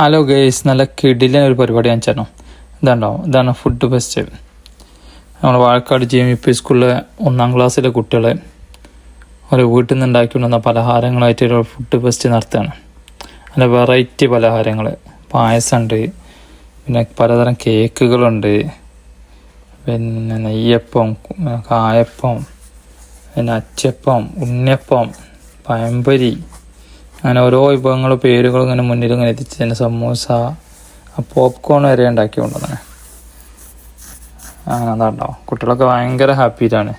Hello guys, നല്ല കിടിലൻ ഒരു പരിപാടി ഞാൻ ചേർന്നു. ഇതാണ് ഫുഡ് ഫെസ്റ്റ്. നമ്മൾ വാഴക്കാട് GMP സ്കൂളിലെ 1ാം ക്ലാസ്സിലെ കുട്ടികളെ ഒരു വീട്ടിൽ നിന്ന് ഉണ്ടാക്കിക്കൊണ്ടുവന്ന പലഹാരങ്ങളായിട്ടൊരു ഫുഡ് ഫെസ്റ്റ് നടത്തുകയാണ്. നല്ല വെറൈറ്റി പലഹാരങ്ങൾ, പായസമുണ്ട്, പിന്നെ പലതരം കേക്കുകളുണ്ട്, പിന്നെ നെയ്യപ്പം, കായപ്പം, പിന്നെ അച്ചപ്പം, ഉണ്ണിയപ്പം, പഴംപൊരി, അങ്ങനെ ഓരോ വിഭവങ്ങളും പേരുകളും ഇങ്ങനെ മുന്നിൽ ഇങ്ങനെ എത്തിച്ചതിന് സമൂസ, പോപ്കോൺ വരെ ഉണ്ടാക്കി കൊണ്ടുവന്നെ. അങ്ങനെ അതാണ്ടാവും. കുട്ടികളൊക്കെ ഭയങ്കര ഹാപ്പിയിലാണ്.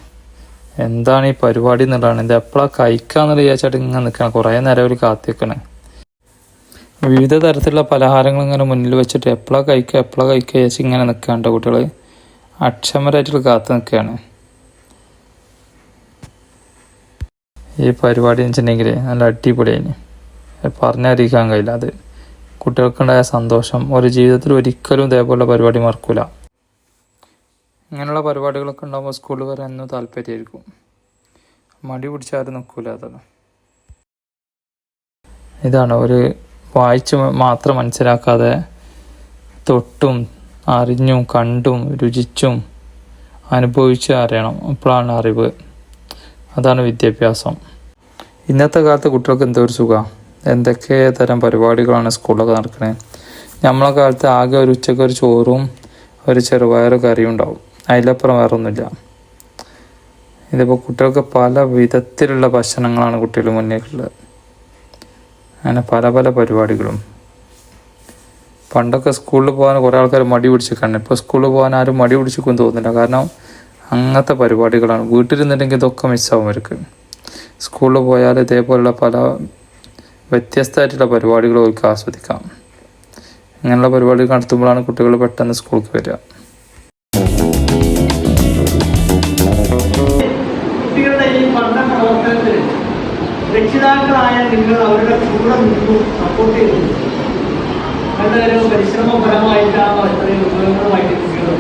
എന്താണ് ഈ പരിപാടി എന്നുള്ളതാണ്. ഇത് എപ്പോഴാണ് കഴിക്കാന്നുള്ള വിചാരിച്ചായിട്ട് ഇങ്ങനെ നിൽക്കണം. കുറേ നേരം അവർ കാത്തിരിക്കണേ. വിവിധ തരത്തിലുള്ള പലഹാരങ്ങൾ ഇങ്ങനെ മുന്നിൽ വെച്ചിട്ട് എപ്പോഴാണ് കഴിക്കുക വിചാരിച്ച് ഇങ്ങനെ നിൽക്കാണ്ട് കുട്ടികൾ അക്ഷമരായിട്ട് കാത്തു നിൽക്കുകയാണ്. ഈ പരിപാടി എന്ന് വെച്ചിട്ടുണ്ടെങ്കിൽ നല്ല അടിപൊളിയായി, പറഞ്ഞറിയിക്കാൻ കഴിയില്ല. അത് കുട്ടികൾക്കുണ്ടായ സന്തോഷം ഒരു ജീവിതത്തിൽ ഒരിക്കലും ഇതേപോലുള്ള പരിപാടി മറക്കൂല. ഇങ്ങനെയുള്ള പരിപാടികളൊക്കെ ഉണ്ടാകുമ്പോൾ സ്കൂളിൽ വരാൻ എന്നും താല്പര്യമായിരിക്കും. മടി പിടിച്ചാരും നിൽക്കൂല. അതാണ് ഇതാണ് ഒരു വായിച്ച് മാത്രം മനസ്സിലാക്കാതെ തൊട്ടും അറിഞ്ഞും കണ്ടും രുചിച്ചും അനുഭവിച്ച് അറിയണം. അപ്പോഴാണ് അറിവ്. അതാണ് വിദ്യാഭ്യാസം. ഇന്നത്തെ കാലത്ത് കുട്ടികൾക്ക് എന്തോ ഒരു സുഖമാണ്. എന്തൊക്കെ തരം പരിപാടികളാണ് സ്കൂളിലൊക്കെ നടക്കുന്നത്. നമ്മളെ കാലത്ത് ആകെ ഒരു ഉച്ചക്ക് ഒരു ചോറും ഒരു ചെറുപയറും കറിയും ഉണ്ടാവും. അതിലപ്പുറം വേറെ ഒന്നുമില്ല. ഇതിപ്പോൾ കുട്ടികൾക്ക് പല വിധത്തിലുള്ള ഭക്ഷണങ്ങളാണ് കുട്ടികൾ മുന്നിലുള്ളത്. അങ്ങനെ പല പല പരിപാടികളും. പണ്ടൊക്കെ സ്കൂളിൽ പോകാൻ കുറേ ആൾക്കാർ മടി പിടിച്ചിരിക്കണം. ഇപ്പോൾ സ്കൂളിൽ പോകാൻ ആരും മടി പിടിച്ചിരിക്കുമെന്ന് തോന്നുന്നില്ല. കാരണം അങ്ങനത്തെ പരിപാടികളാണ്. വീട്ടിലിരുന്നിട്ടുണ്ടെങ്കിൽ ഇതൊക്കെ മിസ്സാവും അവർക്ക്. സ്കൂളിൽ പോയാൽ ഇതേപോലുള്ള പല വ്യത്യസ്തമായിട്ടുള്ള പരിപാടികൾ അവർക്ക് ആസ്വദിക്കാം. ഇങ്ങനെയുള്ള പരിപാടികൾ നടത്തുമ്പോഴാണ് കുട്ടികൾ പെട്ടെന്ന് സ്കൂളിലേക്ക് വരിക. കുട്ടികളുടെ ഈ പഠന പ്രവർത്തനത്തിൽ രക്ഷിതാക്കളായ നിങ്ങൾ അവരുടെ കൂടെ നിന്നു സപ്പോർട്ട് ചെയ്തു. വളരെ പരിശ്രമപരമായിട്ടാണ് ഇത്രയും ഉപയോഗങ്ങളുമായിട്ട് കുട്ടികൾ.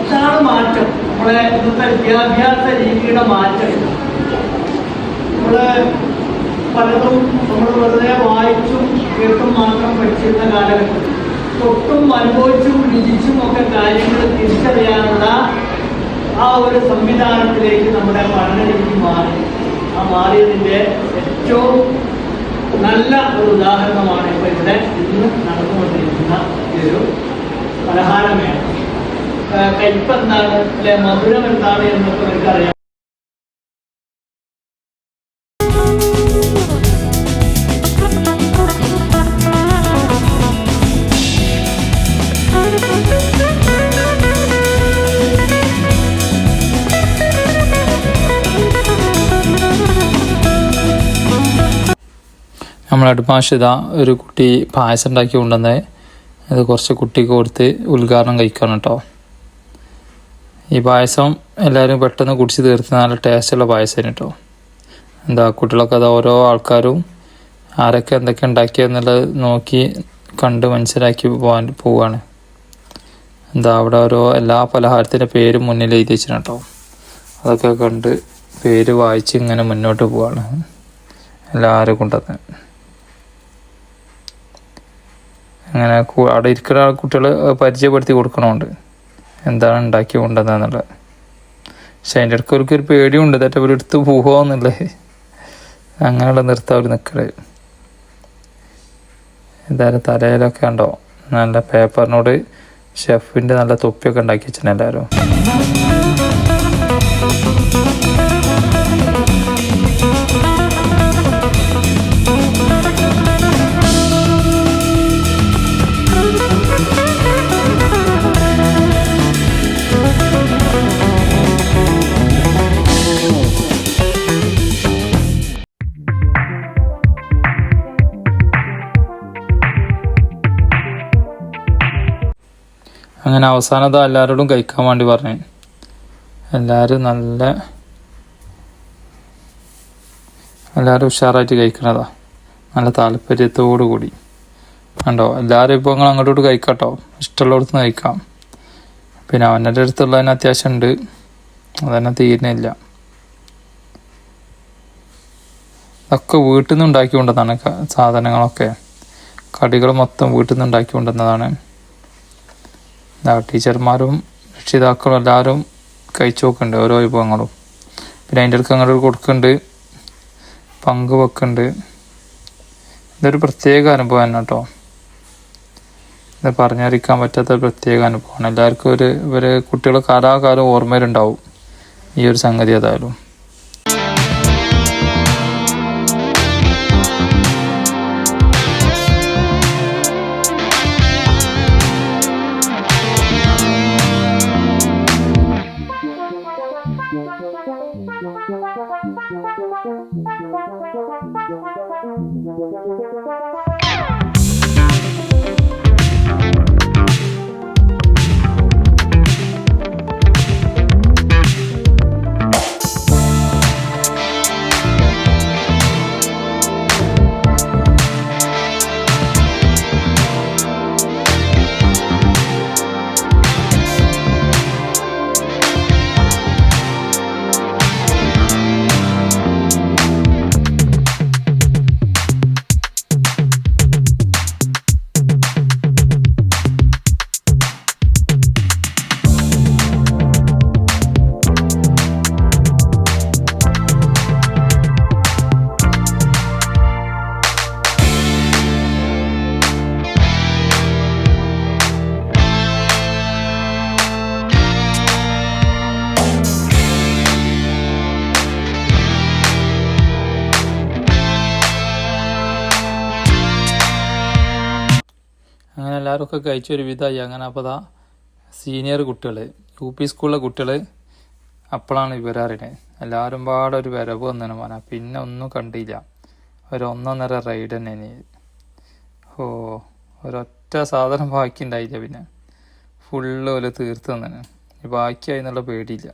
ഇതാണ് മാറ്റം. നമ്മളെ ഇന്നത്തെ വിദ്യാഭ്യാസ രീതിയുടെ മാറ്റം. നമ്മള് പലതും നമ്മൾ വെറുതെ വായിച്ചും കേട്ടും മാത്രം പഠിച്ചിരുന്ന കാലഘട്ടം തൊട്ടും അനുഭവിച്ചും രുചിച്ചും ഒക്കെ കാര്യങ്ങൾ തിരിച്ചറിയാനുള്ള ആ ഒരു സംവിധാനത്തിലേക്ക് നമ്മുടെ പഠന രീതി മാറി. ആ മാറിയതിൻ്റെ ഏറ്റവും നല്ല ഒരു ഉദാഹരണമാണ് ഇപ്പോൾ ഇവിടെ ഇന്ന് നടന്നുകൊണ്ടിരിക്കുന്ന ഈ ഒരു പലഹാരമേള. കയ്പ് എന്താണ്, അല്ലെ മധുരം എന്താണ് എന്നൊക്കെ അവർക്കറിയാം. നമ്മളെ മാഷിത ഒരു കുട്ടി പായസം ഉണ്ടാക്കി കൊണ്ടുവന്ന് അത് കുറച്ച് കുട്ടിക്ക് കൊടുത്ത് ഉദ്ഘാടനം കഴിക്കണം കേട്ടോ. ഈ പായസം എല്ലാവരും പെട്ടെന്ന് കുടിച്ച് തീർത്ത് നല്ല ടേസ്റ്റുള്ള പായസം കേട്ടോ. കുട്ടികളൊക്കെ അത് ഓരോ ആൾക്കാരും ആരൊക്കെ എന്തൊക്കെ ഉണ്ടാക്കിയെന്നുള്ളത് നോക്കി കണ്ട് മനസ്സിലാക്കി പോവാണ്. അവിടെ ഓരോ എല്ലാ പലഹാരത്തിൻ്റെ പേരും മുന്നിൽ എഴുതി വെച്ചിട്ടുണ്ട് കേട്ടോ. അതൊക്കെ കണ്ട് പേര് വായിച്ച് ഇങ്ങനെ മുന്നോട്ട് പോവാണ് എല്ലാവരും കൊണ്ടുവന്ന്. അങ്ങനെ അവിടെ ഇരിക്കുന്ന കുട്ടികൾ പരിചയപ്പെടുത്തി കൊടുക്കണമുണ്ട് എന്താണ് ഉണ്ടാക്കി കൊണ്ടുവന്നെന്നുള്ളത്. പക്ഷെ അതിൻ്റെ ഇടയ്ക്ക് അവർക്കൊരു പേടിയുണ്ട്, തെറ്റ അവർ എടുത്ത് പോകാമെന്നുള്ളത്. അങ്ങനെയുള്ള നിർത്താൻ അവർ നിൽക്കല്. എന്തായാലും തലയിലൊക്കെ ഉണ്ടോ നല്ല പേപ്പറിനോട് ഷെഫിൻ്റെ നല്ല തൊപ്പിയൊക്കെ ഉണ്ടാക്കി വെച്ചാൽ എല്ലാവരും. അങ്ങനെ അവസാനത് എല്ലാവരോടും കഴിക്കാൻ വേണ്ടി പറഞ്ഞു. എല്ലാവരും ഉഷാറായിട്ട് കഴിക്കണതാ, നല്ല താല്പര്യത്തോടു കൂടി. കണ്ടോ, എല്ലാവരും ഇപ്പോൾ നിങ്ങൾ അങ്ങോട്ടോട്ട് കഴിക്കാട്ടോ, ഇഷ്ടമുള്ളിടത്ത് നിന്ന് കഴിക്കാം. പിന്നെ അവൻ്റെ അടുത്തുള്ളതിന് അത്യാവശ്യം ഉണ്ട്, അതന്നെ തീരുന്നില്ല. അതൊക്കെ വീട്ടിൽ നിന്ന് ഉണ്ടാക്കി കൊണ്ടുവന്നാണ് സാധനങ്ങളൊക്കെ. കടികൾ മൊത്തം വീട്ടിൽ നിന്ന് ഉണ്ടാക്കി കൊണ്ടുവന്നതാണ്. ടീച്ചർമാരും രക്ഷിതാക്കളും എല്ലാവരും കഴിച്ചു നോക്കുന്നുണ്ട് ഓരോ വിഭവങ്ങളും. പിന്നെ അതിൻ്റെ അടുക്ക് അങ്ങോട്ട് കൊടുക്കുന്നുണ്ട്, പങ്കുവെക്കുന്നുണ്ട്. ഇതൊരു പ്രത്യേക അനുഭവം തന്നെ കേട്ടോ. ഇത് പറഞ്ഞറിയിക്കാൻ പറ്റാത്ത പ്രത്യേക അനുഭവമാണ്. എല്ലാവർക്കും ഇവരെ കുട്ടികൾ കാലാകാലം ഓർമ്മയിലുണ്ടാവും ഈ ഒരു സംഗതി. ഏതായാലും അങ്ങനെ എല്ലാവരും ഒക്കെ കഴിച്ചൊരു വിധമായി. അങ്ങനെ അപ്പോൾ സീനിയർ കുട്ടികൾ, UP സ്കൂളിലെ കുട്ടികൾ അപ്പോഴാണ് ഇവരറിയണത്. എല്ലാവരും പാടെ ഒരു വരവ് വന്നു പറഞ്ഞാൽ പിന്നെ ഒന്നും കണ്ടില്ല. ഒരു 1.5 റൈഡ് തന്നെ. ഒരൊറ്റ സാധനം ബാക്കി ഉണ്ടായില്ല. പിന്നെ ഫുള്ള് പോലെ തീർത്ത് തന്നെ ബാക്കിയായി എന്നുള്ള പേടിയില്ല.